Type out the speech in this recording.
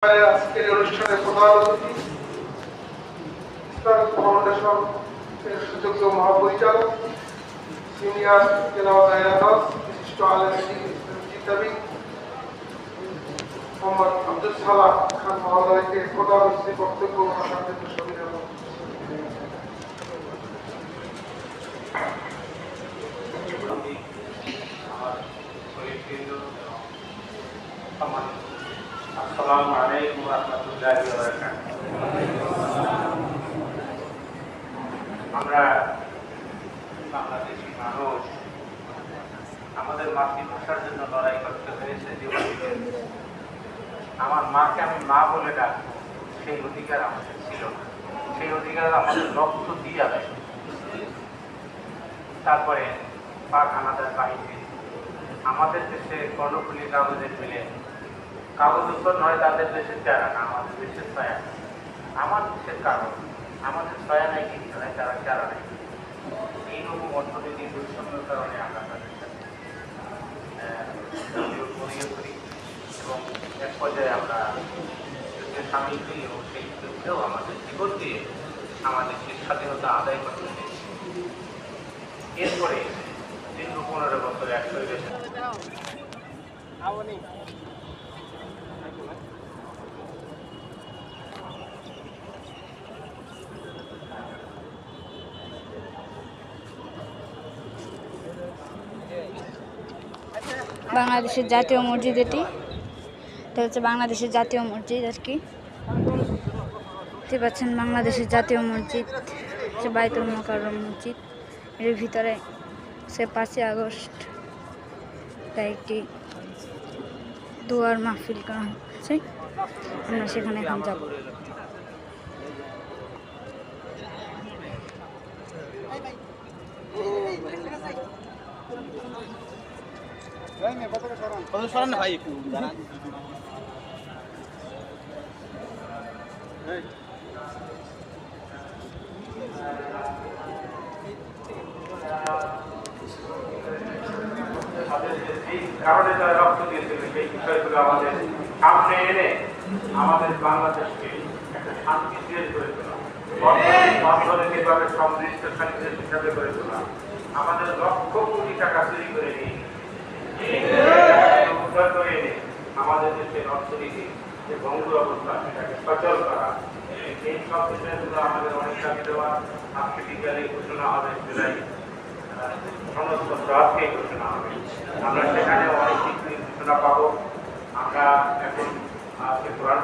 আজকের অনুষ্ঠানের প্রধান অতিথি ইসলামিক ফাউন্ডেশন এর সুযোগ্য মহাপরিচালক সিনিয়র জেনারেল দায়রাদাস বিশিষ্ট আলেম চিন্তাবিদ মোহাম্মদ আব্দুল সালাম খান মহোদয়কে প্রধান অতিথি বক্তব্য রাখার জন্য সুবিধা আসসালামু আলাইকুম ওয়া রাহমাতুল্লাহি ওয়া বারাকাতুহু। আমরা বাংলাদেশি মানুষ আমাদের মাতৃভাষার জন্য লড়াই করতে হয়েছে জীবন থেকে। আমার মাকে আমি মা বলে ডাকবো, সেই অধিকার আমাদের ছিল না। সেই অধিকার আমাদের রক্ত দিয়ে আদায়। তারপরে পাক হানাদার বাহিনী আমাদের দেশে কর্ণফুলী কাগজের মিলে কাগজ উত্তর নয়, তাদের দেশের চারা না, আমাদের দেশের ছায়া। আমার দেশের কাগজ, আমাদের ছায়া নাই, কিন্তু নাই, তারা চারা নেই। এইরকম অর্থনীতি বৈষম্যের কারণে আমরা তাদের সাথে করি এবং এক পর্যায়ে আমরা সামিল হই এবং সেই যুদ্ধেও আমাদের জীবন দিয়ে আমাদের সেই স্বাধীনতা আদায় করতে পেরেছি। এরপরে দীর্ঘ 15 বছর একশো দেশে বাংলাদেশের জাতীয় মসজিদ এটা হচ্ছে বাংলাদেশের জাতীয় মসজিদ আর কি দেখতে পাচ্ছেন। বাংলাদেশের জাতীয় মসজিদ হচ্ছে বাইতুল মোকাররম মসজিদ। এর ভিতরে সে 5ই আগস্ট একটি দোয়ার মাহফিল করা হচ্ছে। আমরা সেখানে এখন যাব। সরান না ভাই, একটু দাঁড়ান। কারণে তারা রক্ত দিয়েছিল, সেই বিষয়গুলো আমাদের সামনে এনে আমাদের বাংলাদেশকে একটা শান্তি দেশ করে তোলা, অর্থনৈতিকভাবে সমৃদ্ধ শান্তি দেশ হিসাবে করে তোলা। আমাদের লক্ষ কোটি টাকা চুরি করে নিয়ে উদ্ধার করে এনে আমাদের দেশের অর্থনীতি যে ভঙ্গুর অবস্থা সেটাকে সচল করা, এই সব বিষয়গুলো আমাদের অনেক দাবি দেওয়া। আজকে বিজ্ঞানের ঘোষণা হবে, জুলাই সনদপত্র আজকেই ঘোষণা হবে। আমরা সেখানে অনেক কিছু ঘোষণা পাবো। আমরা এখন আজকে কোরআন